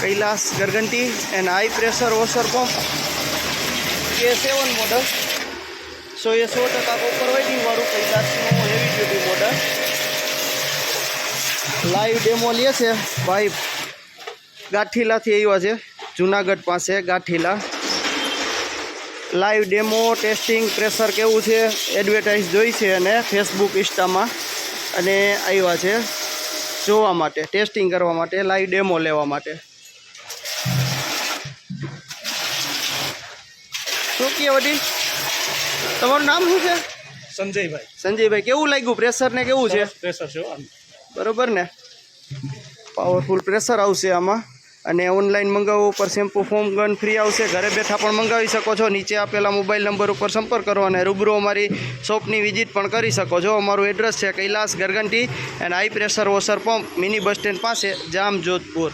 Kailash Garganti and high pressure washer pump K7 model 100% copper winding वाळું कैलाशનું heavy duty model live demo લે છે ભાઈ ગાઠીલાથી આવ્યા છે જૂનાગઢ પાસે Gathila live demo testing pressure કેવું છે એડવર્ટાઇઝ જોઈ છે અને ફેસબુક ઇન્સ્ટામાં અને આવ્યા છે જોવા માટે ટેસ્ટિંગ કરવા માટે લાઈવ ડેમો લેવા માટે શું કહે વડીલ તમારું નામ શું છે સંજયભાઈ કેવું લાગ્યું પ્રેશર ને કેવું છે પ્રેશર છે બરોબર ને પાવરફુલ પ્રેશર આવશે આમાં અને ઓનલાઈન મંગાવવા ઉપર શેમ્પુ ફોમ ગન ફ્રી આવશે ઘરે બેઠા પણ મંગાવી શકો છો નીચે આપેલા મોબાઈલ નંબર ઉપર સંપર્ક કરો અને રૂબરૂ અમારી શોપની વિઝિટ પણ કરી શકો છો અમારું એડ્રેસ છે Kailash Garganti and high pressure washer pump mini bus stand પાસે જામ જોધપુર